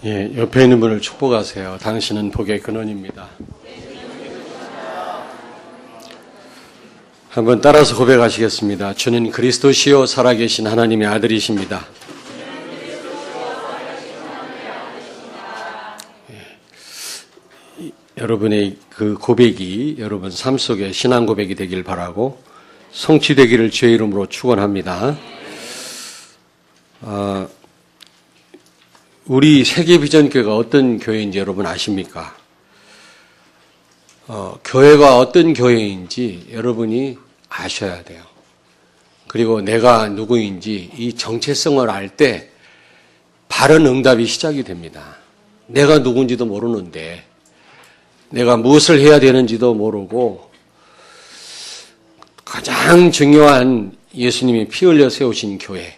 예, 옆에 있는 분을 축복하세요. 당신은 복의 근원입니다. 한번 따라서 고백하시겠습니다. 주는 그리스도시요 살아계신 하나님의 아들이십니다. 예, 여러분의 그 고백이 여러분 삶 속에 신앙 고백이 되길 바라고 성취되기를 주의 이름으로 축원합니다. 우리 세계비전교회가 어떤 교회인지 여러분 아십니까? 교회가 어떤 교회인지 여러분이 아셔야 돼요. 그리고 내가 누구인지 이 정체성을 알 때 바른 응답이 시작이 됩니다. 내가 누군지도 모르는데 내가 무엇을 해야 되는지도 모르고 가장 중요한 예수님이 피 흘려 세우신 교회,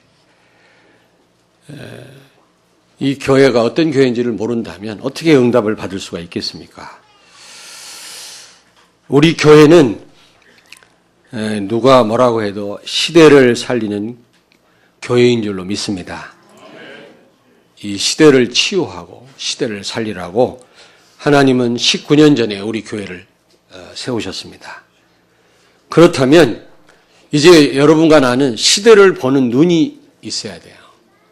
이 교회가 어떤 교회인지를 모른다면 어떻게 응답을 받을 수가 있겠습니까? 우리 교회는 누가 뭐라고 해도 시대를 살리는 교회인 줄로 믿습니다. 이 시대를 치유하고 시대를 살리라고 하나님은 19년 전에 우리 교회를 세우셨습니다. 그렇다면 이제 여러분과 나는 시대를 보는 눈이 있어야 돼요.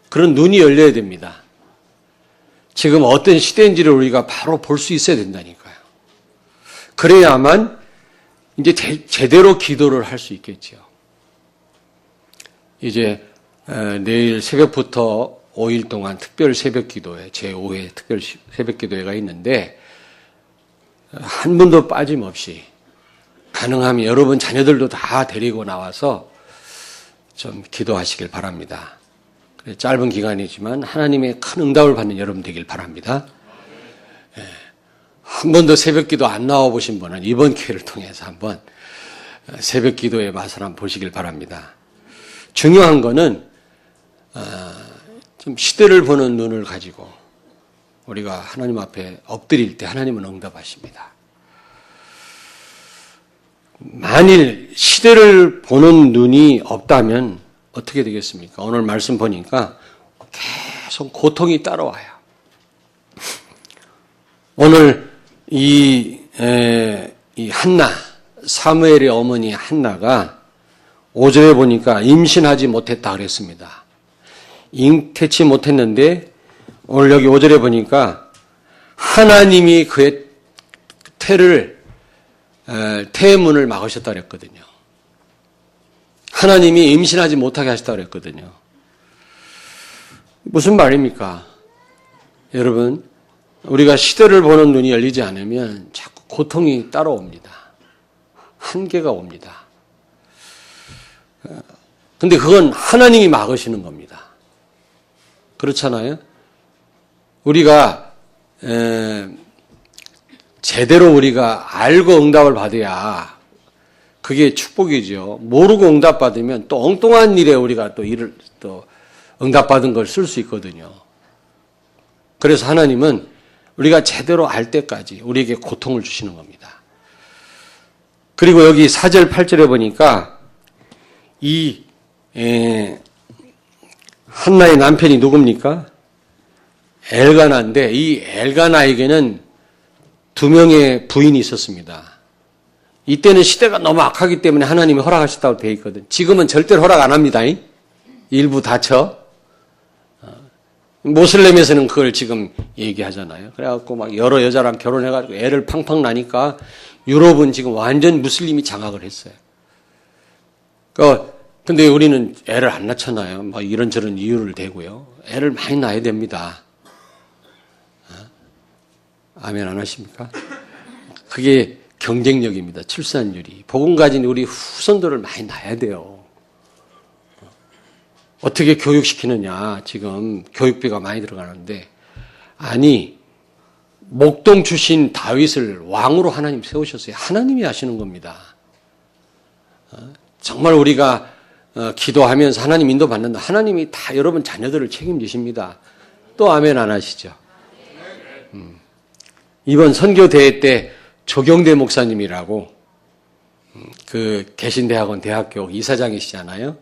그런 눈이 열려야 됩니다. 지금 어떤 시대인지를 우리가 바로 볼 수 있어야 된다니까요. 그래야만 이제 제대로 기도를 할 수 있겠죠. 이제 내일 새벽부터 5일 동안 특별 새벽 기도회, 제5회 특별 새벽 기도회가 있는데 한 분도 빠짐없이 가능하면 여러분 자녀들도 다 데리고 나와서 좀 기도하시길 바랍니다. 짧은 기간이지만 하나님의 큰 응답을 받는 여러분 되길 바랍니다. 한 번도 새벽 기도 안 나와 보신 분은 이번 기회를 통해서 한번 새벽 기도의 맛을 한번 보시길 바랍니다. 중요한 거는 좀 시대를 보는 눈을 가지고 우리가 하나님 앞에 엎드릴 때 하나님은 응답하십니다. 만일 시대를 보는 눈이 없다면 어떻게 되겠습니까? 오늘 말씀 보니까 계속 고통이 따라와요. 오늘 이 한나, 사무엘의 어머니 한나가 5절에 보니까 임신하지 못했다 그랬습니다. 잉태치 못했는데 오늘 여기 5절에 보니까 하나님이 그의 태의 문을 막으셨다 그랬거든요. 하나님이 임신하지 못하게 하셨다고 그랬거든요. 무슨 말입니까? 여러분, 우리가 시대를 보는 눈이 열리지 않으면 자꾸 고통이 따라옵니다. 한계가 옵니다. 근데 그건 하나님이 막으시는 겁니다. 그렇잖아요? 우리가 제대로 우리가 알고 응답을 받아야 그게 축복이죠. 모르고 응답받으면 또 엉뚱한 일에 우리가 또 응답받은 걸 쓸 수 있거든요. 그래서 하나님은 우리가 제대로 알 때까지 우리에게 고통을 주시는 겁니다. 그리고 여기 4절, 8절에 보니까 이 한나의 남편이 누굽니까? 엘가나인데 이 엘가나에게는 2명의 부인이 있었습니다. 이때는 시대가 너무 악하기 때문에 하나님이 허락하셨다고 되어 있거든. 지금은 절대로 허락 안 합니다. 일부 다쳐. 모슬렘에서는 그걸 지금 얘기하잖아요. 그래갖고 막 여러 여자랑 결혼해가지고 애를 팡팡 나니까 유럽은 지금 완전 무슬림이 장악을 했어요. 근데 우리는 애를 안 낳잖아요. 막 이런저런 이유를 대고요. 애를 많이 낳아야 됩니다. 아멘 안 하십니까? 그게 경쟁력입니다. 출산율이. 복음 가진 우리 후손들을 많이 낳아야 돼요. 어떻게 교육시키느냐. 지금 교육비가 많이 들어가는데. 아니, 목동 출신 다윗을 왕으로 하나님 세우셨어요. 하나님이 하시는 겁니다. 정말 우리가 기도하면서 하나님 인도받는다. 하나님이 다 여러분 자녀들을 책임지십니다. 또 아멘 안 하시죠? 이번 선교대회 때 조경대 목사님이라고 그 개신대학원 대학교 이사장이시잖아요.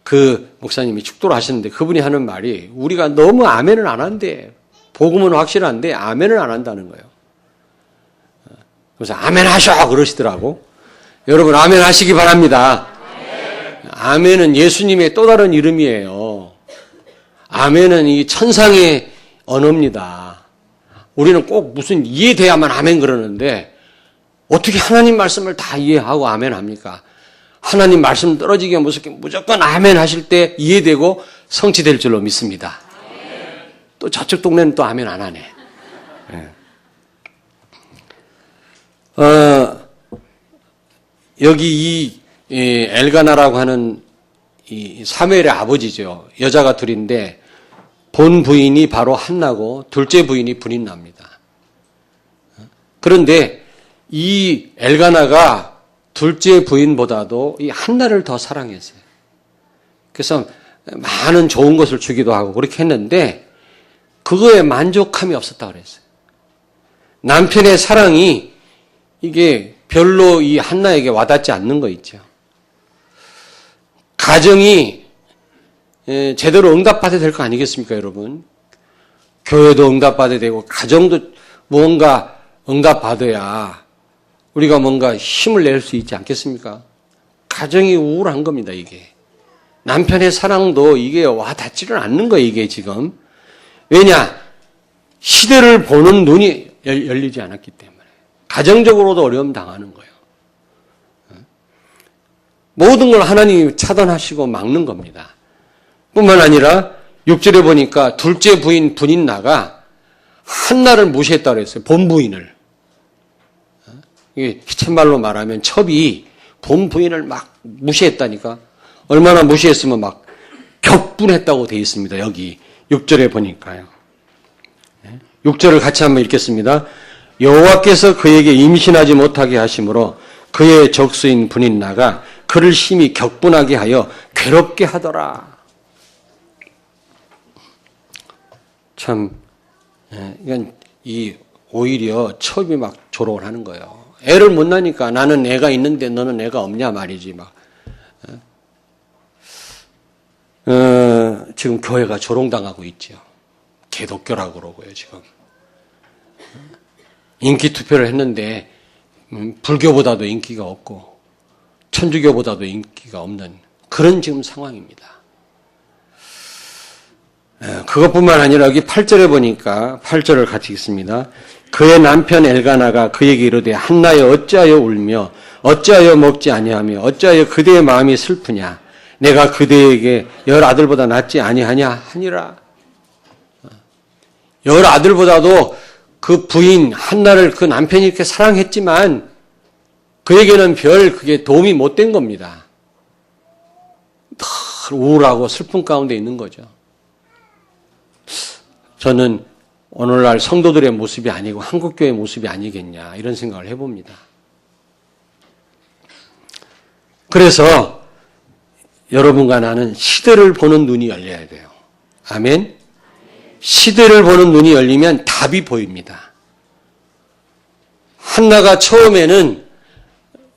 그 목사님이 축도를 하시는데 그분이 하는 말이 우리가 너무 아멘을 안 한대. 복음은 확실한데 아멘을 안 한다는 거예요. 그래서 아멘 하셔 그러시더라고. 여러분 아멘 하시기 바랍니다. 아멘은 예수님의 또 다른 이름이에요. 아멘은 이 천상의 언어입니다. 우리는 꼭 무슨 이해돼야만 아멘 그러는데 어떻게 하나님 말씀을 다 이해하고 아멘 합니까? 하나님 말씀 떨어지게 무조건 아멘 하실 때 이해되고 성취될 줄로 믿습니다. 또 저쪽 동네는 또 아멘 안 하네. 여기 이 엘가나라고 하는 이 사무엘의 아버지죠. 여자가 둘인데 본 부인이 바로 한나고 둘째 부인이 브린나입니다. 그런데 이 엘가나가 둘째 부인보다도 이 한나를 더 사랑했어요. 그래서 많은 좋은 것을 주기도 하고 그렇게 했는데 그거에 만족함이 없었다고 그랬어요. 남편의 사랑이 이게 별로 이 한나에게 와닿지 않는 거 있죠. 가정이 제대로 응답받아야 될 거 아니겠습니까, 여러분? 교회도 응답받아야 되고 가정도 뭔가 응답받아야 우리가 뭔가 힘을 낼 수 있지 않겠습니까? 가정이 우울한 겁니다, 이게. 남편의 사랑도 이게 와닿지를 않는 거예요, 이게 지금. 왜냐? 시대를 보는 눈이 열리지 않았기 때문에. 가정적으로도 어려움 당하는 거예요. 모든 걸 하나님이 차단하시고 막는 겁니다. 뿐만 아니라 6절에 보니까 둘째 부인 브린나가 한나를 무시했다고 그랬어요. 본부인을. 이게 희쳇말로 말하면 첩이 본부인을 막 무시했다니까. 얼마나 무시했으면 막 격분했다고 되어 있습니다. 여기 6절에 보니까요. 6절을 같이 한번 읽겠습니다. 여호와께서 그에게 임신하지 못하게 하심으로 그의 적수인 브린나가 그를 심히 격분하게 하여 괴롭게 하더라. 참, 이건 오히려 첩이 막 조롱을 하는 거예요. 애를 못 낳으니까 나는 애가 있는데 너는 애가 없냐 말이지 막. 지금 교회가 조롱당하고 있죠. 개독교라고 그러고요 지금. 인기 투표를 했는데 불교보다도 인기가 없고 천주교보다도 인기가 없는 그런 지금 상황입니다. 그것뿐만 아니라 여기 8절에 보니까 8절을 같이 읽습니다. 그의 남편 엘가나가 그에게 이르되 한나여 어찌하여 울며 어찌하여 먹지 아니하며 어찌하여 그대의 마음이 슬프냐 내가 그대에게 열 아들보다 낫지 아니하냐 하니라. 열 아들보다도 그 부인 한나를 그 남편이 이렇게 사랑했지만 그에게는 별 그게 도움이 못 된 겁니다. 늘 우울하고 슬픔 가운데 있는 거죠. 저는 오늘날 성도들의 모습이 아니고 한국교회의 모습이 아니겠냐 이런 생각을 해봅니다. 그래서 여러분과 나는 시대를 보는 눈이 열려야 돼요. 아멘. 시대를 보는 눈이 열리면 답이 보입니다. 한나가 처음에는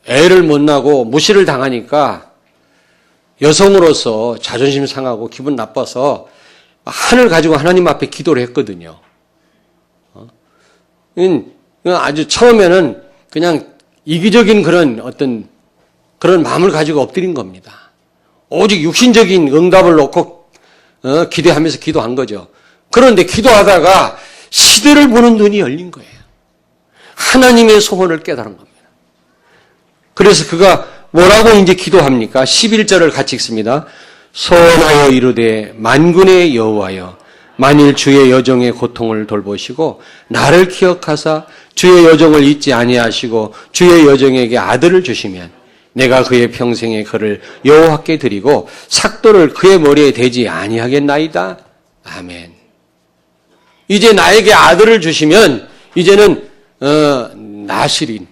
애를 못 낳고 무시를 당하니까 여성으로서 자존심 상하고 기분 나빠서 한을 가지고 하나님 앞에 기도를 했거든요. 아주 처음에는 그냥 이기적인 그런 어떤 그런 마음을 가지고 엎드린 겁니다. 오직 육신적인 응답을 놓고 기대하면서 기도한 거죠. 그런데 기도하다가 시대를 보는 눈이 열린 거예요. 하나님의 소원을 깨달은 겁니다. 그래서 그가 뭐라고 이제 기도합니까? 11절을 같이 읽습니다. 소원하여 이르되 만군의 여호와여 만일 주의 여종의 고통을 돌보시고 나를 기억하사 주의 여종을 잊지 아니하시고 주의 여종에게 아들을 주시면 내가 그의 평생에 그를 여호와께 드리고 삭도를 그의 머리에 대지 아니하겠나이다. 아멘. 이제 나에게 아들을 주시면 이제는 나실인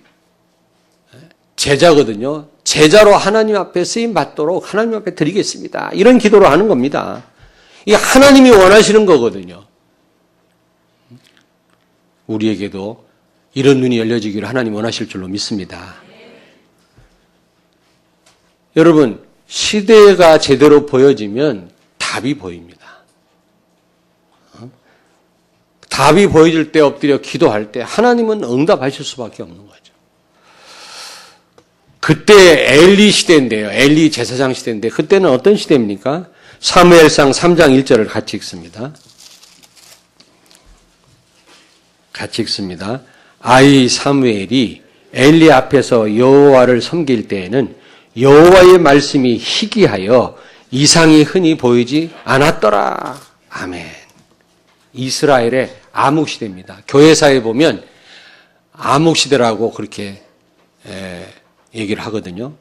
제자거든요. 제자로 하나님 앞에 쓰임 받도록 하나님 앞에 드리겠습니다. 이런 기도를 하는 겁니다. 이게 하나님이 원하시는 거거든요. 우리에게도 이런 눈이 열려지기를 하나님 원하실 줄로 믿습니다. 여러분, 시대가 제대로 보여지면 답이 보입니다. 답이 보여질 때 엎드려 기도할 때 하나님은 응답하실 수밖에 없는 거죠. 그때 엘리 시대인데요. 엘리 제사장 시대인데 그때는 어떤 시대입니까? 사무엘상 3장 1절을 같이 읽습니다. 같이 읽습니다. 아이 사무엘이 엘리 앞에서 여호와를 섬길 때에는 여호와의 말씀이 희귀하여 이상이 흔히 보이지 않았더라. 아멘. 이스라엘의 암흑시대입니다. 교회사에 보면 암흑시대라고 그렇게 얘기를 하거든요.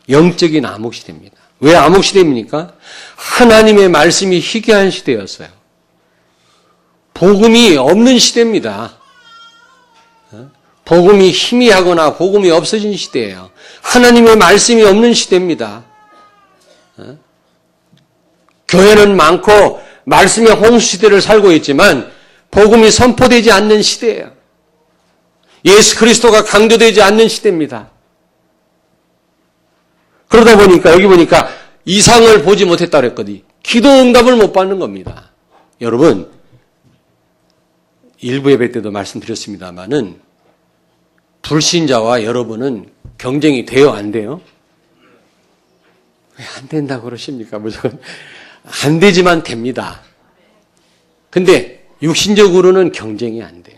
영적인 암흑시대입니다. 왜 암흑시대입니까? 하나님의 말씀이 희귀한 시대였어요. 복음이 없는 시대입니다. 복음이 희미하거나 복음이 없어진 시대예요. 하나님의 말씀이 없는 시대입니다. 교회는 많고 말씀의 홍수시대를 살고 있지만 복음이 선포되지 않는 시대예요. 예수 그리스도가 강조되지 않는 시대입니다. 그러다 보니까 여기 보니까 이상을 보지 못했다 그랬거든요. 기도 응답을 못 받는 겁니다. 여러분 일부 예배 때도 말씀드렸습니다마는 불신자와 여러분은 경쟁이 돼요? 안 돼요? 왜 안 된다고 그러십니까? 무조건 안 되지만 됩니다. 근데 육신적으로는 경쟁이 안 돼요.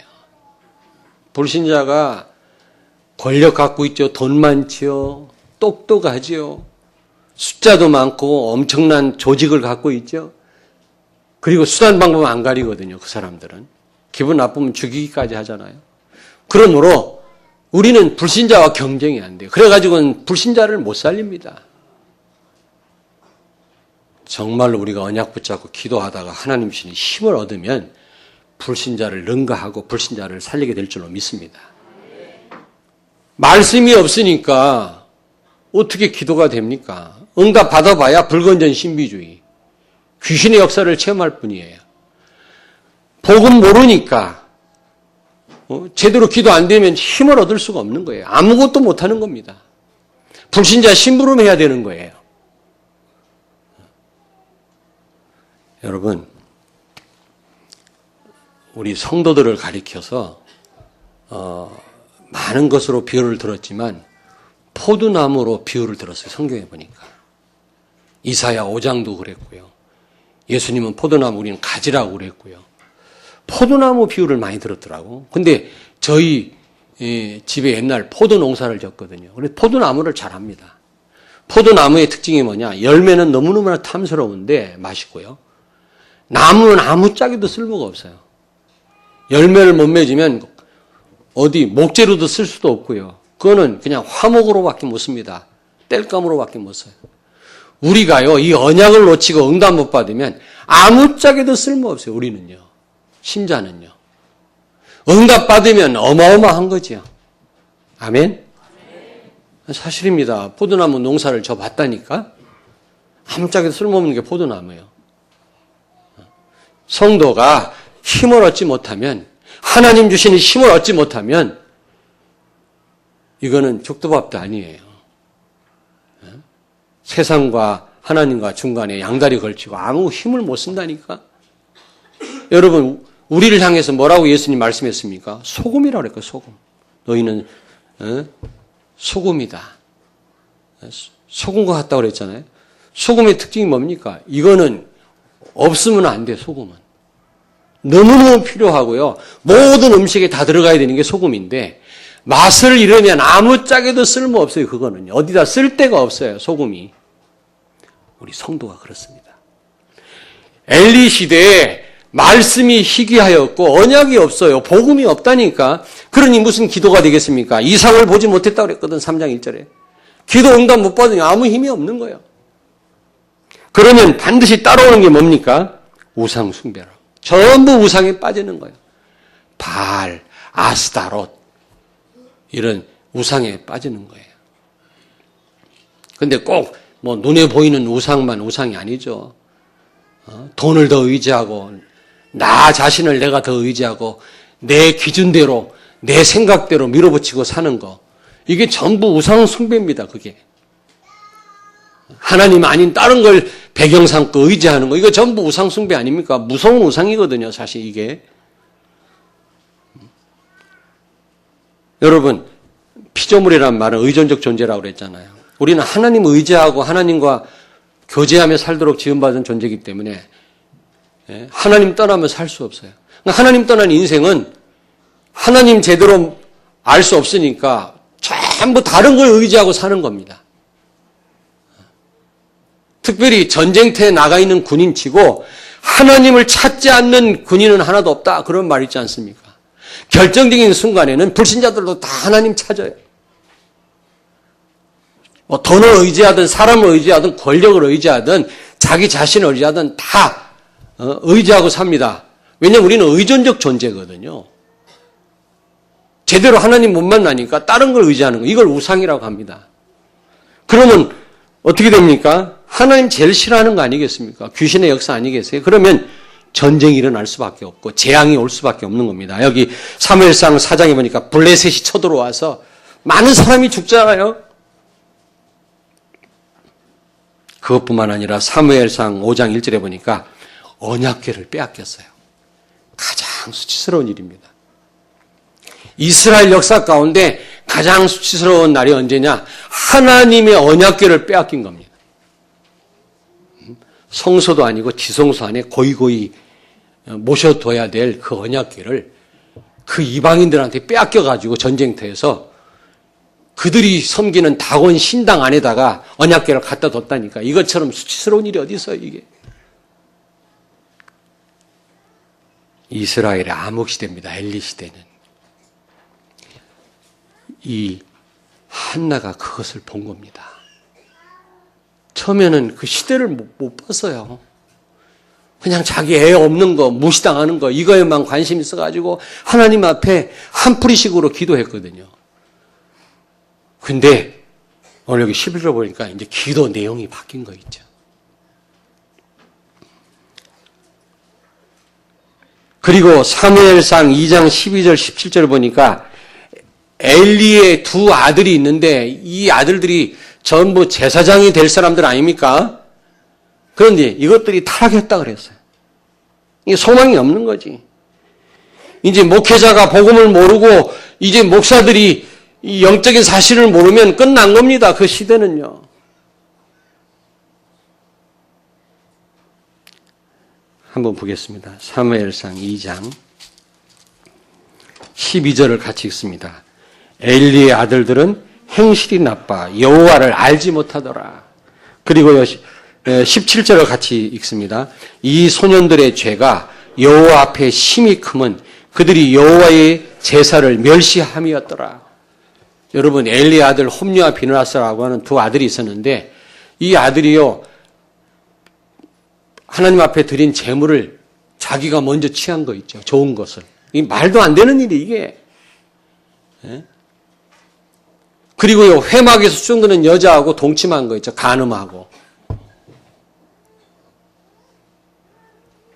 불신자가 권력 갖고 있죠. 돈 많지요. 똑똑하지요. 숫자도 많고 엄청난 조직을 갖고 있죠. 그리고 수단 방법 안 가리거든요. 그 사람들은. 기분 나쁘면 죽이기까지 하잖아요. 그러므로 우리는 불신자와 경쟁이 안 돼요. 그래가지고는 불신자를 못 살립니다. 정말로 우리가 언약 붙잡고 기도하다가 하나님 주시는 힘을 얻으면 불신자를 능가하고 불신자를 살리게 될 줄로 믿습니다. 말씀이 없으니까 어떻게 기도가 됩니까? 응답 받아봐야 불건전 신비주의. 귀신의 역사를 체험할 뿐이에요. 복음 모르니까 제대로 기도 안 되면 힘을 얻을 수가 없는 거예요. 아무것도 못하는 겁니다. 불신자 심부름해야 되는 거예요. 여러분, 우리 성도들을 가리켜서 많은 것으로 비유를 들었지만 포도나무로 비유를 들었어요. 성경에 보니까. 이사야 5장도 그랬고요. 예수님은 포도나무, 우리는 가지라고 그랬고요. 포도나무 비유를 많이 들었더라고. 근데 저희 집에 옛날 포도 농사를 졌거든요. 그래서 포도나무를 잘 합니다. 포도나무의 특징이 뭐냐? 열매는 너무너무나 탐스러운데 맛있고요. 나무는 아무짝에도 쓸모가 없어요. 열매를 못 맺으면 어디 목재로도 쓸 수도 없고요. 그거는 그냥 화목으로밖에 못 씁니다. 땔감으로밖에 못 써요. 우리가요, 이 언약을 놓치고 응답 못 받으면 아무짝에도 쓸모없어요. 우리는요. 신자는요. 응답 받으면 어마어마한 거죠. 아멘? 사실입니다. 포도나무 농사를 저 봤다니까? 아무짝에도 쓸모없는 게 포도나무예요. 성도가 힘을 얻지 못하면, 하나님 주시는 힘을 얻지 못하면 이거는 죽도밥도 아니에요. 세상과 하나님과 중간에 양다리 걸치고 아무 힘을 못 쓴다니까. 여러분, 우리를 향해서 뭐라고 예수님 말씀했습니까? 소금이라고 그랬거든요. 소금. 너희는 소금이다. 소금과 같다고 그랬잖아요. 소금의 특징이 뭡니까? 이거는 없으면 안 돼, 소금은. 너무너무 필요하고요. 모든 음식에 다 들어가야 되는 게 소금인데 맛을 잃으면 아무짝에도 쓸모없어요. 그거는. 어디다 쓸 데가 없어요. 소금이. 우리 성도가 그렇습니다. 엘리 시대에 말씀이 희귀하였고 언약이 없어요. 복음이 없다니까. 그러니 무슨 기도가 되겠습니까? 이상을 보지 못했다고 그랬거든. 3장 1절에. 기도 응답 못 받으니 아무 힘이 없는 거예요. 그러면 반드시 따라오는 게 뭡니까? 우상 숭배라고. 전부 우상에 빠지는 거예요. 바알, 아스타롯 이런 우상에 빠지는 거예요. 근데 꼭 뭐 눈에 보이는 우상만 우상이 아니죠. 돈을 더 의지하고 나 자신을 내가 더 의지하고 내 기준대로 내 생각대로 밀어붙이고 사는 거. 이게 전부 우상 숭배입니다. 그게. 하나님 아닌 다른 걸 배경 삼고 의지하는 거, 이거 전부 우상숭배 아닙니까? 무서운 우상이거든요, 사실 이게. 여러분, 피조물이란 말은 의존적 존재라고 그랬잖아요. 우리는 하나님 의지하고 하나님과 교제하며 살도록 지음받은 존재이기 때문에 하나님 떠나면 살 수 없어요. 하나님 떠난 인생은 하나님 제대로 알 수 없으니까 전부 다른 걸 의지하고 사는 겁니다. 특별히 전쟁터에 나가 있는 군인치고 하나님을 찾지 않는 군인은 하나도 없다, 그런 말 있지 않습니까? 결정적인 순간에는 불신자들도 다 하나님 찾아요. 뭐 돈을 의지하든 사람을 의지하든 권력을 의지하든 자기 자신을 의지하든 다 의지하고 삽니다. 왜냐하면 우리는 의존적 존재거든요. 제대로 하나님 못 만나니까 다른 걸 의지하는 거, 이걸 우상이라고 합니다. 그러면 어떻게 됩니까? 하나님 제일 싫어하는 거 아니겠습니까? 귀신의 역사 아니겠어요? 그러면 전쟁이 일어날 수밖에 없고 재앙이 올 수밖에 없는 겁니다. 여기 사무엘상 4장에 보니까 블레셋이 쳐들어와서 많은 사람이 죽잖아요. 그것뿐만 아니라 사무엘상 5장 1절에 보니까 언약궤를 빼앗겼어요. 가장 수치스러운 일입니다. 이스라엘 역사 가운데 가장 수치스러운 날이 언제냐? 하나님의 언약궤를 빼앗긴 겁니다. 성소도 아니고 지성소 안에 고이고이 모셔둬야 될 그 언약궤를 그 이방인들한테 빼앗겨가지고 전쟁터에서 그들이 섬기는 다곤 신당 안에다가 언약궤를 갖다 뒀다니까. 이것처럼 수치스러운 일이 어디 있어요, 이게. 이스라엘의 암흑시대입니다, 엘리시대는. 이 한나가 그것을 본 겁니다. 처음에는 그 시대를 못 봤어요. 그냥 자기 애 없는 거, 무시당하는 거, 이거에만 관심 있어가지고 하나님 앞에 한풀이식으로 기도했거든요. 근데 오늘 여기 11절 보니까 이제 기도 내용이 바뀐 거 있죠. 그리고 사무엘상 2장 12절 17절 보니까 엘리의 두 아들이 있는데 이 아들들이 전부 제사장이 될 사람들 아닙니까? 그런데 이것들이 타락했다 그랬어요. 이게 소망이 없는 거지. 이제 목회자가 복음을 모르고 이제 목사들이 이 영적인 사실을 모르면 끝난 겁니다. 그 시대는요. 한번 보겠습니다. 사무엘상 2장 12절을 같이 읽습니다. 엘리의 아들들은 행실이 나빠 여호와를 알지 못하더라. 그리고 17절을 같이 읽습니다. 이 소년들의 죄가 여호와 앞에 심히 크면 그들이 여호와의 제사를 멸시함이었더라. 여러분, 엘리의 아들 홈리와 비느하스라고 하는 두 아들이 있었는데 이 아들이요, 하나님 앞에 드린 제물을 자기가 먼저 취한 거 있죠. 좋은 것을. 이 말도 안 되는 일이 이게. 그리고요, 회막에서 수종드는 여자하고 동침한 거 있죠. 간음하고.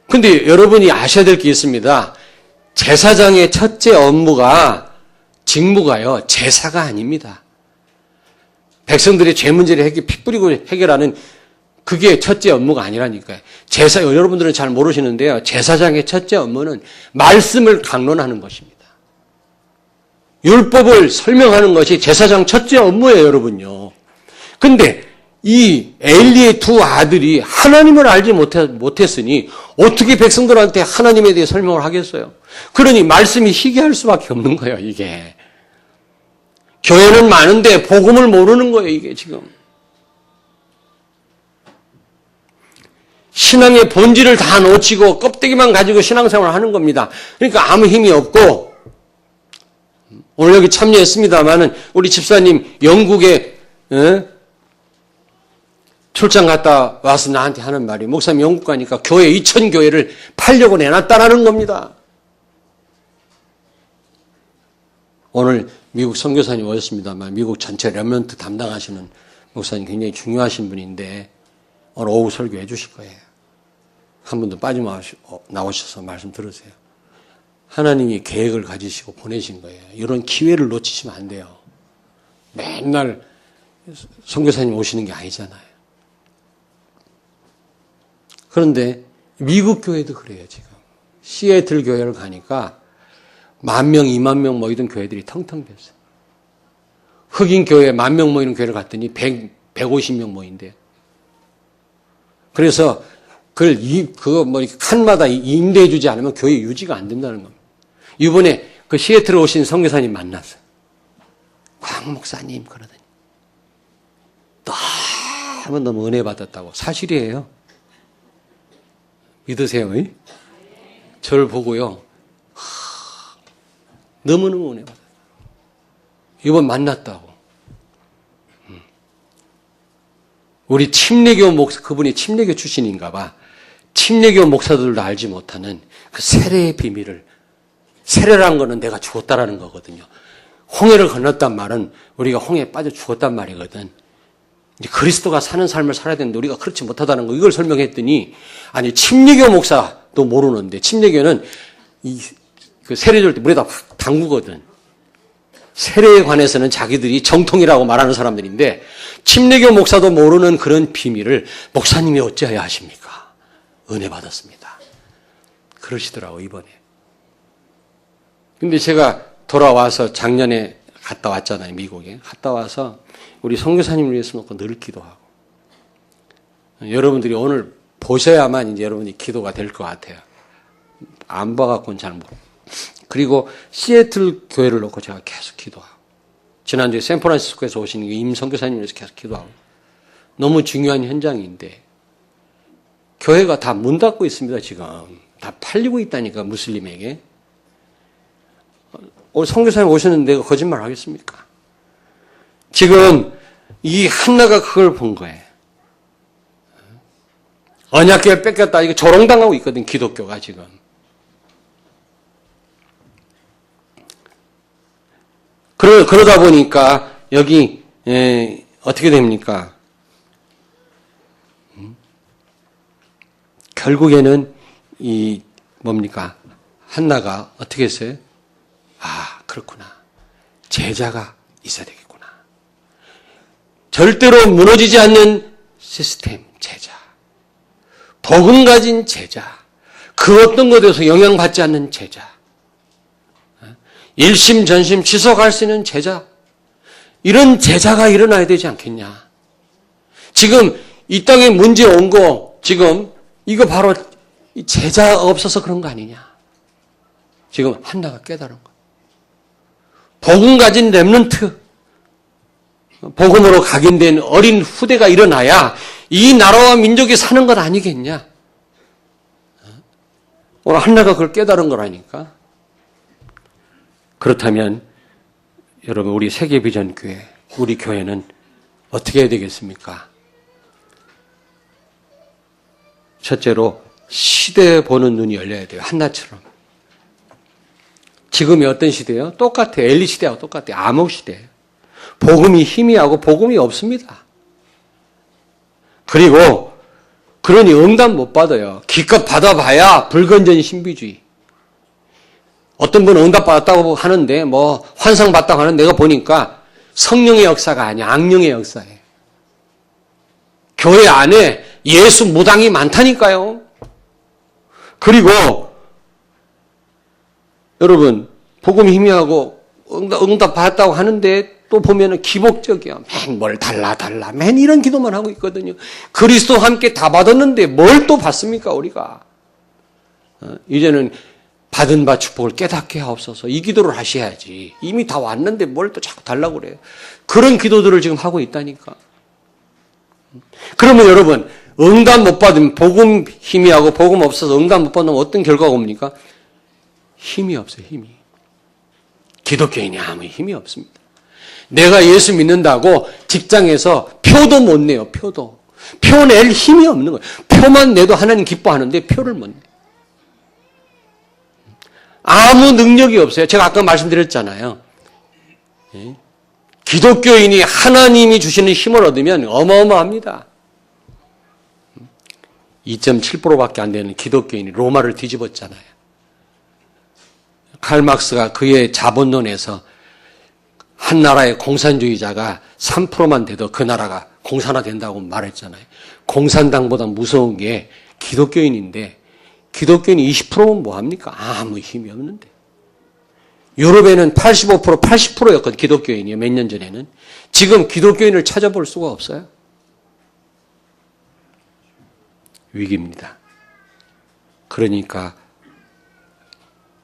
근데 여러분이 아셔야 될 게 있습니다. 제사장의 첫째 업무가, 직무가요, 제사가 아닙니다. 백성들의 죄 문제를 피 뿌리고 해결하는 그게 첫째 업무가 아니라니까요. 여러분들은 잘 모르시는데요. 제사장의 첫째 업무는 말씀을 강론하는 것입니다. 율법을 설명하는 것이 제사장 첫째 업무예요, 여러분요. 근데 이 엘리의 두 아들이 하나님을 알지 못했으니 어떻게 백성들한테 하나님에 대해 설명을 하겠어요? 그러니 말씀이 희귀할 수밖에 없는 거예요, 이게. 교회는 많은데 복음을 모르는 거예요, 이게 지금. 신앙의 본질을 다 놓치고 껍데기만 가지고 신앙생활을 하는 겁니다. 그러니까 아무 힘이 없고, 오늘 여기 참여했습니다마는 우리 집사님 영국에 출장 갔다 와서 나한테 하는 말이, 목사님 영국 가니까 교회 2,000교회를 팔려고 내놨다라는 겁니다. 오늘 미국 선교사님 오셨습니다만 미국 전체 렘넌트 담당하시는 목사님 굉장히 중요하신 분인데 오늘 오후 설교해 주실 거예요. 한 분도 빠져나오셔서 말씀 들으세요. 하나님이 계획을 가지시고 보내신 거예요. 이런 기회를 놓치시면 안 돼요. 맨날 선교사님 오시는 게 아니잖아요. 그런데 미국 교회도 그래요, 지금. 시애틀 교회를 가니까 10,000명, 20,000명 모이던 교회들이 텅텅 비었어요. 흑인 교회 10,000명 모이는 교회를 갔더니 150명 모인대요. 그래서 칸마다 임대해주지 않으면 교회 유지가 안 된다는 겁니다. 이번에 그 시애틀에 오신 선교사님 만났어요. 광 목사님 그러더니 너무 은혜 받았다고. 사실이에요. 믿으세요. 저를 보고요. 너무너무 은혜 받았어요. 이번 만났다고. 우리 침례교 목사, 그분이 침례교 출신인가 봐. 침례교 목사들도 알지 못하는 그 세례의 비밀을, 세례라는 거는 내가 죽었다라는 거거든요. 홍해를 건넜단 말은 우리가 홍해에 빠져 죽었단 말이거든. 이제 그리스도가 사는 삶을 살아야 되는데 우리가 그렇지 못하다는 거, 이걸 설명했더니, 아니, 침례교 목사도 모르는데, 침례교는 그 세례 줄 때 물에다 담그거든. 세례에 관해서는 자기들이 정통이라고 말하는 사람들인데, 침례교 목사도 모르는 그런 비밀을 목사님이 어찌하여 하십니까? 은혜 받았습니다. 그러시더라고, 이번에. 근데 제가 돌아와서 작년에 갔다 왔잖아요, 미국에. 갔다 와서 우리 선교사님을 위해서 놓고 늘 기도하고. 여러분들이 오늘 보셔야만 이제 여러분이 기도가 될 것 같아요. 안 봐갖고는 잘 모르고. 그리고 시애틀 교회를 놓고 제가 계속 기도하고. 지난주에 샌프란시스코에서 오신 임 선교사님을 위해서 계속 기도하고. 너무 중요한 현장인데 교회가 다 문 닫고 있습니다, 지금. 다 팔리고 있다니까, 무슬림에게. 오늘 선교사님 오셨는데 내가 거짓말 하겠습니까? 지금 이 한나가 그걸 본 거예요. 언약궤를 뺏겼다. 이거 조롱당하고 있거든, 기독교가 지금. 그러다 보니까 여기 어떻게 됩니까? 결국에는 이 뭡니까? 한나가 어떻게 했어요? 아, 그렇구나. 제자가 있어야 되겠구나. 절대로 무너지지 않는 시스템, 제자. 복음 가진 제자. 그 어떤 것에서 영향받지 않는 제자. 일심전심 지속할 수 있는 제자. 이런 제자가 일어나야 되지 않겠냐. 지금 이 땅에 문제 온 거, 지금 이거 바로 제자가 없어서 그런 거 아니냐. 지금 한나가 깨달은 거. 복음 가진 렘넌트, 복음으로 각인된 어린 후대가 일어나야 이 나라와 민족이 사는 것 아니겠냐. 오늘 한나가 그걸 깨달은 거라니까. 그렇다면 여러분, 우리 세계비전교회, 우리 교회는 어떻게 해야 되겠습니까? 첫째로 시대에 보는 눈이 열려야 돼요. 한나처럼. 지금이 어떤 시대예요? 똑같아요. 엘리 시대하고 똑같아요. 암흑 시대예요. 복음이 희미하고 복음이 없습니다. 그리고 그러니 응답 못 받아요. 기껏 받아봐야 불건전 신비주의. 어떤 분은 응답 받았다고 하는데 뭐 환상 받다고 하는데 내가 보니까 성령의 역사가 아니야. 악령의 역사예요. 교회 안에 예수 무당이 많다니까요. 그리고 여러분, 복음 희미하고 응답 받았다고 하는데 또 보면은 기복적이야. 맨 뭘 달라. 맨 이런 기도만 하고 있거든요. 그리스도와 함께 다 받았는데 뭘 또 받습니까, 우리가? 이제는 받은 바 축복을 깨닫게 하옵소서. 이 기도를 하셔야지. 이미 다 왔는데 뭘 또 자꾸 달라고 그래요. 그런 기도들을 지금 하고 있다니까. 그러면 여러분, 응답 못 받으면 복음 희미하고 복음 없어서 응답 못 받으면 어떤 결과가 옵니까? 힘이 없어요, 힘이. 기독교인이 아무 힘이 없습니다. 내가 예수 믿는다고 직장에서 표도 못 내요, 표도. 표 낼 힘이 없는 거예요. 표만 내도 하나님 기뻐하는데 표를 못 내. 아무 능력이 없어요. 제가 아까 말씀드렸잖아요. 기독교인이 하나님이 주시는 힘을 얻으면 어마어마합니다. 2.7%밖에 안 되는 기독교인이 로마를 뒤집었잖아요. 칼 막스가 그의 자본론에서 한 나라의 공산주의자가 3%만 돼도 그 나라가 공산화된다고 말했잖아요. 공산당보다 무서운 게 기독교인인데 기독교인이 20%면 뭐합니까? 아무 힘이 없는데. 유럽에는 85%, 80%였거든요. 기독교인이요. 몇 년 전에는. 지금 기독교인을 찾아볼 수가 없어요. 위기입니다. 그러니까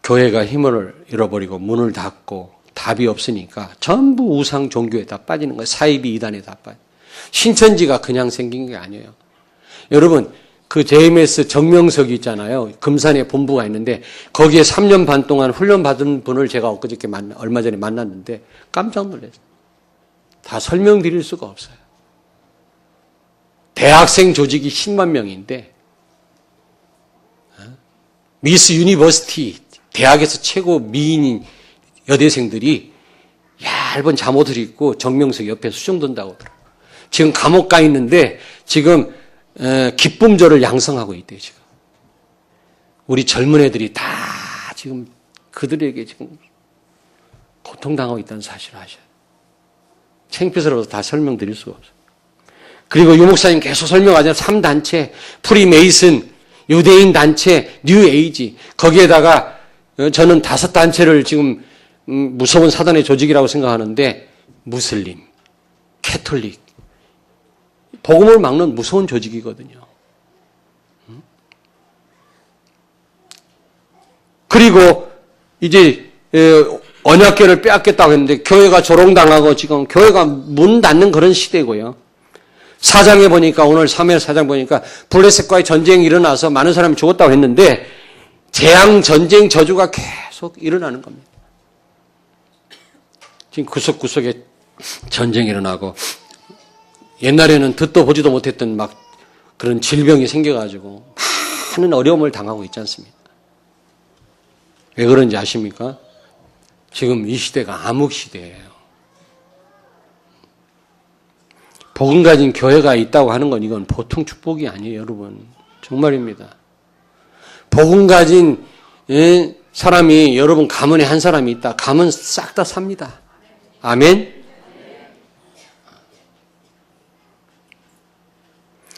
교회가 힘을 잃어버리고 문을 닫고 답이 없으니까 전부 우상 종교에 다 빠지는 거예요. 사이비 이단에 다 빠져. 신천지가 그냥 생긴 게 아니에요. 여러분 그 JMS 정명석이 있잖아요. 금산에 본부가 있는데 거기에 3년 반 동안 훈련받은 분을 제가 엊그저께 얼마 전에 만났는데 깜짝 놀랐어요. 다 설명드릴 수가 없어요. 대학생 조직이 10만 명인데 미스 유니버시티 대학에서 최고 미인인 여대생들이 얇은 잠옷을 입고 정명석 옆에 수종든다고 하더라고요. 지금 감옥 가 있는데 지금 기쁨절을 양성하고 있대요. 지금 우리 젊은 애들이 다 지금 그들에게 지금 고통당하고 있다는 사실을 아셔요. 창피스러워서 다 설명드릴 수가 없어요. 그리고 유 목사님 계속 설명하잖아요. 3단체, 프리메이슨, 유대인 단체, 뉴에이지. 거기에다가 저는 5단체를 지금 무서운 사단의 조직이라고 생각하는데 무슬림, 캐톨릭, 복음을 막는 무서운 조직이거든요. 그리고 이제 언약궤를 빼앗겠다고 했는데 교회가 조롱당하고 지금 교회가 문 닫는 그런 시대고요. 사장에 보니까 오늘 3회 사장 보니까 블레셋과의 전쟁이 일어나서 많은 사람이 죽었다고 했는데 재앙 전쟁 저주가 계속 일어나는 겁니다. 지금 구석구석에 전쟁이 일어나고 옛날에는 듣도 보지도 못했던 막 그런 질병이 생겨가지고 많은 어려움을 당하고 있지 않습니까? 왜 그런지 아십니까? 지금 이 시대가 암흑 시대예요. 복음 가진 교회가 있다고 하는 건 이건 보통 축복이 아니에요, 여러분. 정말입니다. 복음 가진 사람이 여러분 가문에 한 사람이 있다. 가문 싹 다 삽니다. 아멘.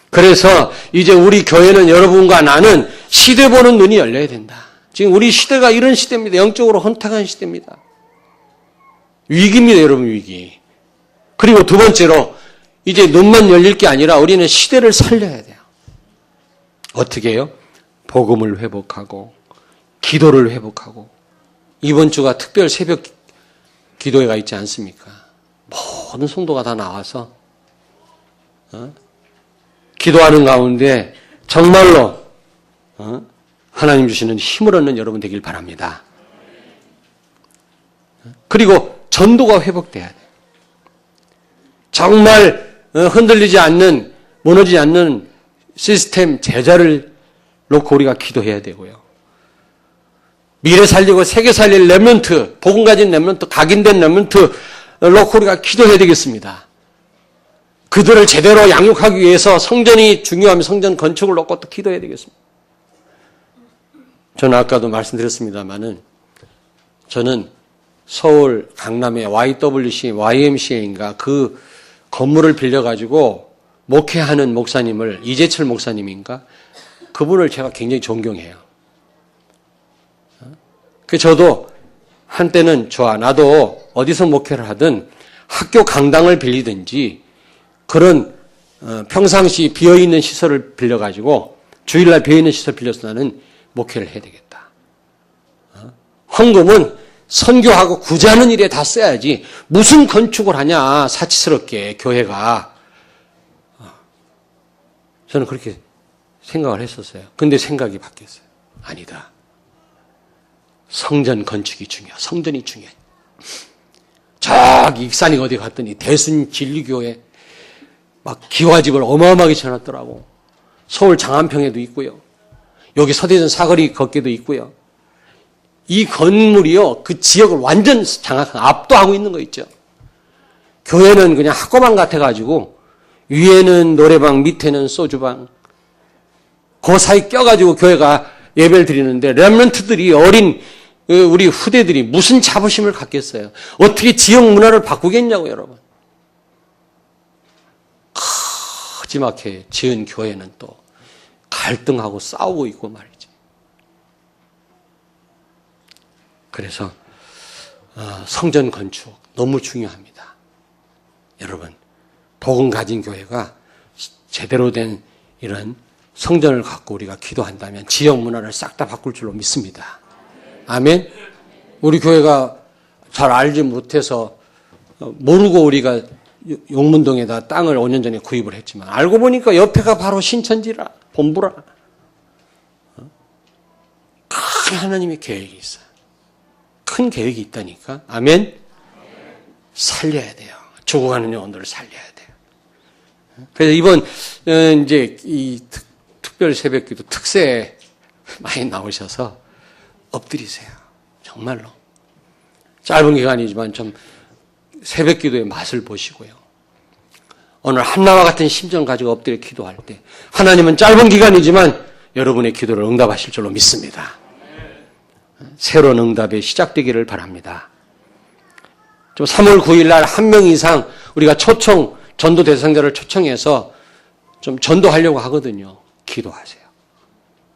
그래서 이제 우리 교회는 여러분과 나는 시대 보는 눈이 열려야 된다. 지금 우리 시대가 이런 시대입니다. 영적으로 혼탁한 시대입니다. 위기입니다, 여러분, 위기. 그리고 두 번째로 이제 눈만 열릴 게 아니라 우리는 시대를 살려야 돼요. 어떻게 해요? 복음을 회복하고 기도를 회복하고 이번 주가 특별 새벽 기도회가 있지 않습니까? 모든 성도가 다 나와서 기도하는 가운데 정말로 하나님 주시는 힘을 얻는 여러분 되길 바랍니다. 그리고 전도가 회복돼야 돼요. 정말 흔들리지 않는, 무너지지 않는 시스템 제자를 놓고 우리가 기도해야 되고요. 미래 살리고 세계 살릴 렘넌트, 복음 가진 렘넌트, 각인된 렘넌트 놓고 우리가 기도해야 되겠습니다. 그들을 제대로 양육하기 위해서 성전이 중요하면 성전 건축을 놓고 또 기도해야 되겠습니다. 저는 아까도 말씀드렸습니다마는 저는 서울 강남의 YWC, YMCA인가 그 건물을 빌려가지고 목회하는 목사님을 이재철 목사님인가 그분을 제가 굉장히 존경해요. 그 저도 한때는 좋아. 나도 어디서 목회를 하든 학교 강당을 빌리든지 그런 평상시 비어있는 시설을 빌려가지고 주일날 비어있는 시설 빌려서 나는 목회를 해야 되겠다. 헌금은 선교하고 구제하는 일에 다 써야지 무슨 건축을 하냐 사치스럽게 교회가. 저는 그렇게 생각을 했었어요. 근데 생각이 바뀌었어요. 아니다. 성전 건축이 중요해. 성전이 중요해. 저기 익산이 어디 갔더니 대순 진리교회 막 기와집을 어마어마하게 쳐놨더라고. 서울 장안평에도 있고요. 여기 서대전 사거리 걷게도 있고요. 이 건물이요, 그 지역을 완전 장악하고 압도하고 있는 거 있죠. 교회는 그냥 학고방 같아가지고 위에는 노래방, 밑에는 소주방. 그 사이 껴가지고 교회가 예배를 드리는데 렘넌트들이 어린 우리 후대들이 무슨 자부심을 갖겠어요. 어떻게 지역 문화를 바꾸겠냐고 여러분. 거지막하게 지은 교회는 또 갈등하고 싸우고 있고 말이죠. 그래서 성전 건축 너무 중요합니다. 여러분, 복음 가진 교회가 제대로 된 이런 성전을 갖고 우리가 기도한다면 지역 문화를 싹 다 바꿀 줄로 믿습니다. 아멘. 우리 교회가 잘 알지 못해서 모르고 우리가 용문동에다 땅을 5년 전에 구입을 했지만 알고 보니까 옆에가 바로 신천지라, 본부라. 큰 하나님의 계획이 있어요. 큰 계획이 있다니까. 아멘. 살려야 돼요. 죽어가는 영혼들을 살려야 돼요. 그래서 이번 이제 이 특별 새벽기도 특세에 많이 나오셔서 엎드리세요. 정말로. 짧은 기간이지만 좀 새벽기도의 맛을 보시고요. 오늘 한나와 같은 심정 가지고 엎드려 기도할 때 하나님은 짧은 기간이지만 여러분의 기도를 응답하실 줄로 믿습니다. 새로운 응답이 시작되기를 바랍니다. 좀 3월 9일 날 1명 이상 우리가 전도 대상자를 초청해서 좀 전도하려고 하거든요. 기도하세요.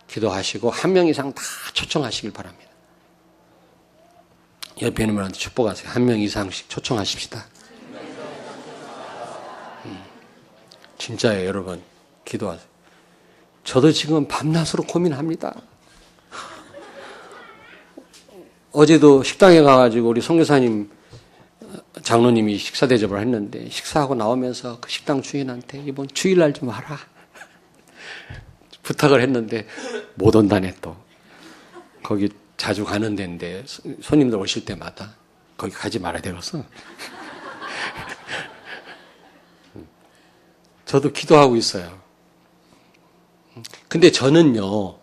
기도하시고 1명 이상 다 초청하시길 바랍니다. 옆에 있는 분한테 축복하세요. 1명 이상씩 초청하십시다. 진짜예요, 여러분. 기도하세요. 저도 지금 밤낮으로 고민합니다. 어제도 식당에 가가지고 우리 선교사님 장로님이 식사 대접을 했는데 식사하고 나오면서 그 식당 주인한테 이번 주일날 좀 와라 부탁을 했는데 못 온다네. 또 거기 자주 가는 데인데 손님들 오실 때마다 거기 가지 말아야 되겠어. 저도 기도하고 있어요. 근데 저는요,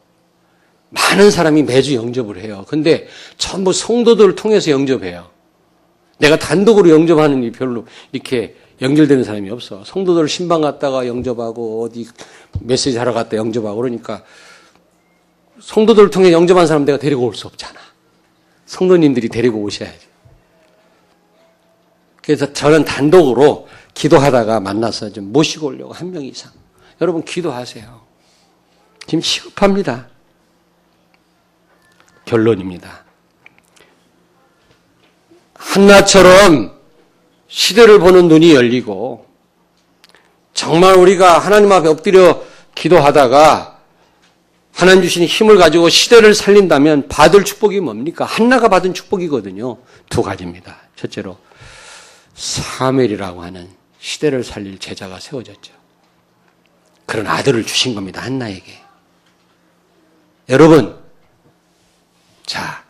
많은 사람이 매주 영접을 해요. 근데 전부 성도들을 통해서 영접해요. 내가 단독으로 영접하는 게 별로 이렇게 연결되는 사람이 없어. 성도들 신방 갔다가 영접하고 어디 메시지 하러 갔다 영접하고 그러니까 성도들을 통해 영접한 사람 내가 데리고 올 수 없잖아. 성도님들이 데리고 오셔야지. 그래서 저는 단독으로 기도하다가 만나서 좀 모시고 오려고 1명 이상. 여러분 기도하세요. 지금 시급합니다. 결론입니다. 한나처럼 시대를 보는 눈이 열리고 정말 우리가 하나님 앞에 엎드려 기도하다가 하나님 주신 힘을 가지고 시대를 살린다면 받을 축복이 뭡니까? 한나가 받은 축복이거든요. 2가지입니다. 첫째로 사무엘이라고 하는 시대를 살릴 제자가 세워졌죠. 그런 아들을 주신 겁니다. 한나에게. 여러분, 자,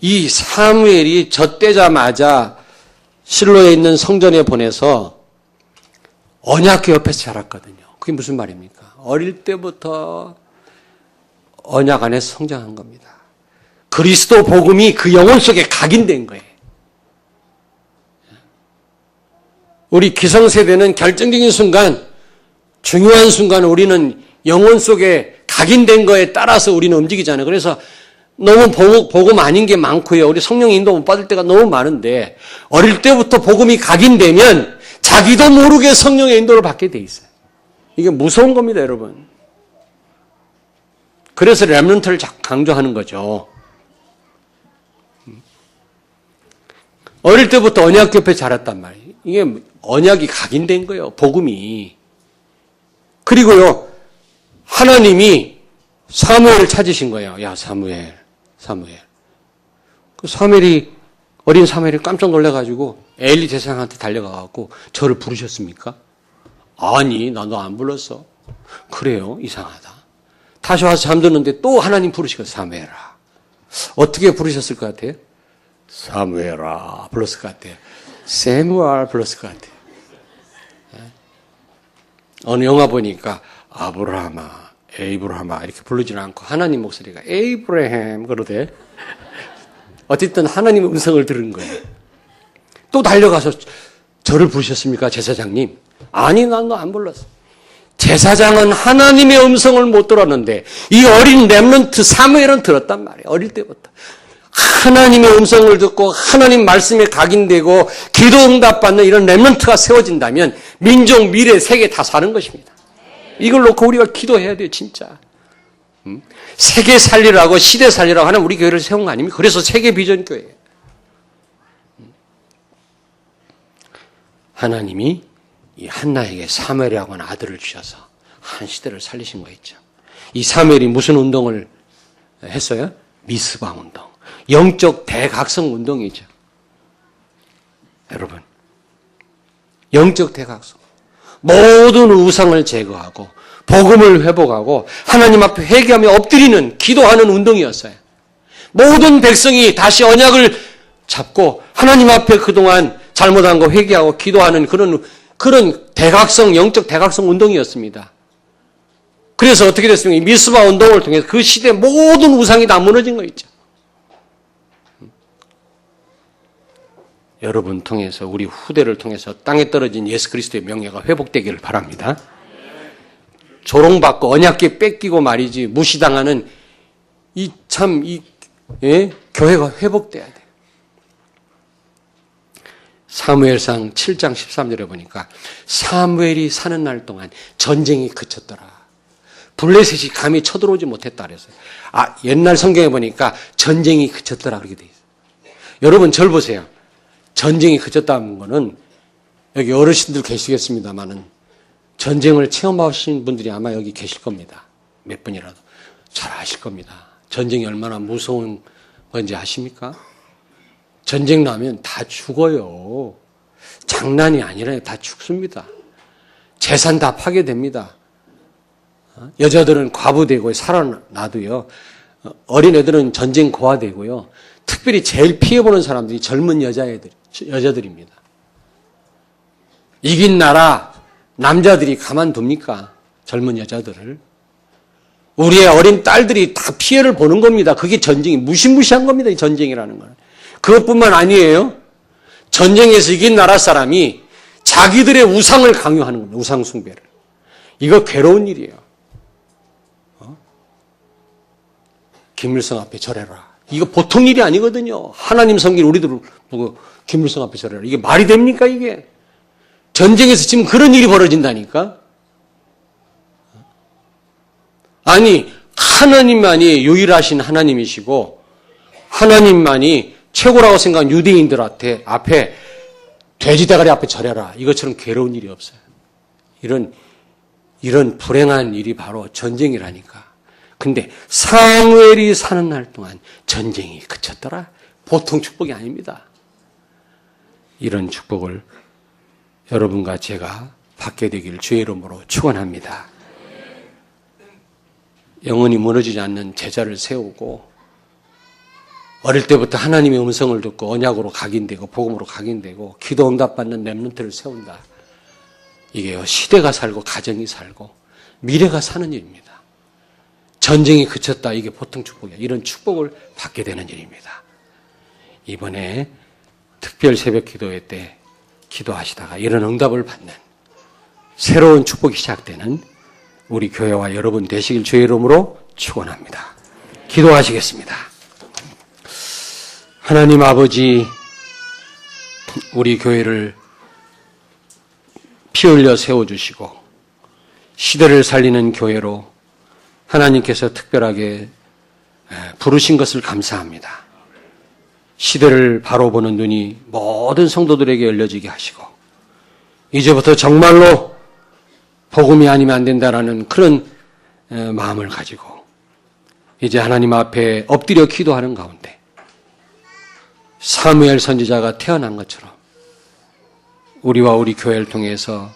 이 사무엘이 젖되자마자 실로에 있는 성전에 보내서 언약궤 옆에서 자랐거든요. 그게 무슨 말입니까? 어릴 때부터 언약 안에서 성장한 겁니다. 그리스도 복음이 그 영혼 속에 각인된 거예요. 우리 기성세대는 결정적인 순간, 중요한 순간 우리는 영혼 속에 각인된 거에 따라서 우리는 움직이잖아요. 그래서 너무 복음 아닌 게 많고요. 우리 성령 인도 못 받을 때가 너무 많은데 어릴 때부터 복음이 각인되면 자기도 모르게 성령의 인도를 받게 돼 있어요. 이게 무서운 겁니다, 여러분. 그래서 렘넌트를 강조하는 거죠. 어릴 때부터 언약 옆에 자랐단 말이에요. 이게 언약이 각인된 거예요, 복음이. 그리고요, 하나님이 사무엘을 찾으신 거예요. 야, 사무엘. 그 사무엘이, 어린 사무엘이 깜짝 놀라가지고 엘리 제사장한테 달려가갖고 저를 부르셨습니까? 아니, 나 너 안 불렀어. 그래요? 이상하다. 다시 와서 잠드는데 또 하나님 부르시거든요. 사무엘아. 어떻게 부르셨을 것 같아요? 사무엘아 불렀을 것 같아요. 세무알 불렀을 것 같아요. 어느 영화 보니까 아브라함아, 에이브라함아 이렇게 부르지는 않고 하나님 목소리가 에이브라햄 그러대. 어쨌든 하나님의 음성을 들은 거예요. 또 달려가서 저를 부르셨습니까, 제사장님? 아니, 난 너 안 불렀어. 제사장은 하나님의 음성을 못 들었는데 이 어린 렘넌트 사무엘은 들었단 말이에요. 어릴 때부터. 하나님의 음성을 듣고 하나님 말씀에 각인되고 기도 응답받는 이런 렘넌트가 세워진다면 민족, 미래, 세계 다 사는 것입니다. 이걸 놓고 우리가 기도해야 돼요, 진짜. 세계 살리라고, 시대 살리라고 하는 우리 교회를 세운 거 아닙니까? 그래서 세계 비전 교회예요. 하나님이 이 한나에게 사무엘이라고 하는 아들을 주셔서 한 시대를 살리신 거 있죠. 이 사무엘이 무슨 운동을 했어요? 미스바 운동. 영적 대각성 운동이죠. 여러분, 영적 대각성. 모든 우상을 제거하고 복음을 회복하고 하나님 앞에 회개하며 엎드리는 기도하는 운동이었어요. 모든 백성이 다시 언약을 잡고 하나님 앞에 그동안 잘못한 거 회개하고 기도하는 그런 대각성, 영적 대각성 운동이었습니다. 그래서 어떻게 됐습니까? 이 미스바 운동을 통해서 그 시대 모든 우상이 다 무너진 거 있죠. 여러분 통해서, 우리 후대를 통해서 땅에 떨어진 예수 그리스도의 명예가 회복되기를 바랍니다. 조롱받고 언약궤 뺏기고 말이지 무시당하는 교회가 회복돼야 돼요. 사무엘상 7장 13절에 보니까 사무엘이 사는 날 동안 전쟁이 그쳤더라. 블레셋이 감히 쳐들어오지 못했다 그랬어요. 옛날 성경에 보니까 전쟁이 그쳤더라 그렇게 돼 있어요. 여러분 절 보세요. 전쟁이 그쳤다는 거는 여기 어르신들 계시겠습니다만은 전쟁을 체험하신 분들이 아마 여기 계실 겁니다. 몇 분이라도 잘 아실 겁니다. 전쟁이 얼마나 무서운 건지 아십니까? 전쟁 나면 다 죽어요. 장난이 아니라 다 죽습니다. 재산 다 파괴됩니다. 여자들은 과부되고 살아나도요. 어린애들은 전쟁 고아되고요. 특별히 제일 피해보는 사람들이 젊은 여자들입니다. 이긴 나라 남자들이 가만둡니까? 젊은 여자들을. 우리의 어린 딸들이 다 피해를 보는 겁니다. 그게 전쟁이 무시무시한 겁니다. 이 전쟁이라는 거는. 그것뿐만 아니에요. 전쟁에서 이긴 나라 사람이 자기들의 우상을 강요하는 겁니다. 우상 숭배를. 이거 괴로운 일이에요. 김일성 앞에 절해라. 이거 보통 일이 아니거든요. 하나님 섬길 우리들 보고 김일성 앞에 절해라. 이게 말이 됩니까 이게? 전쟁에서 지금 그런 일이 벌어진다니까? 아니, 하나님만이 유일하신 하나님이시고 하나님만이 최고라고 생각한 유대인들 앞에 돼지대가리 앞에 절해라. 이것처럼 괴로운 일이 없어요. 이런 불행한 일이 바로 전쟁이라니까. 근데 사무엘이 사는 날 동안 전쟁이 그쳤더라. 보통 축복이 아닙니다. 이런 축복을 여러분과 제가 받게 되기를 주의 이름으로 축원합니다. 영원히 무너지지 않는 제자를 세우고 어릴 때부터 하나님의 음성을 듣고 언약으로 각인되고 복음으로 각인되고 기도 응답받는 렘넌트를 세운다. 이게 시대가 살고 가정이 살고 미래가 사는 일입니다. 전쟁이 그쳤다. 이게 보통 축복이야. 이런 축복을 받게 되는 일입니다. 이번에 특별 새벽 기도회 때 기도하시다가 이런 응답을 받는 새로운 축복이 시작되는 우리 교회와 여러분 되시길 주의 이름으로 축원합니다. 기도하시겠습니다. 하나님 아버지, 우리 교회를 피 흘려 세워주시고 시대를 살리는 교회로 하나님께서 특별하게 부르신 것을 감사합니다. 시대를 바로 보는 눈이 모든 성도들에게 열려지게 하시고 이제부터 정말로 복음이 아니면 안 된다라는 그런 마음을 가지고 이제 하나님 앞에 엎드려 기도하는 가운데 사무엘 선지자가 태어난 것처럼 우리와 우리 교회를 통해서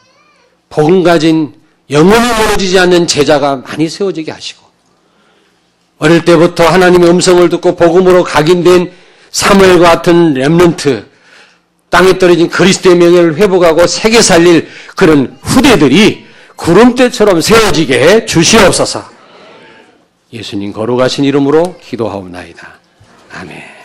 복음 가진 영원히 무너지지 않는 제자가 많이 세워지게 하시고 어릴 때부터 하나님의 음성을 듣고 복음으로 각인된 사무엘과 같은 렘넌트, 땅에 떨어진 그리스도의 명예를 회복하고 세계 살릴 그런 후대들이 구름대처럼 세워지게 해 주시옵소서. 예수님 거룩하신 이름으로 기도하옵나이다. 아멘.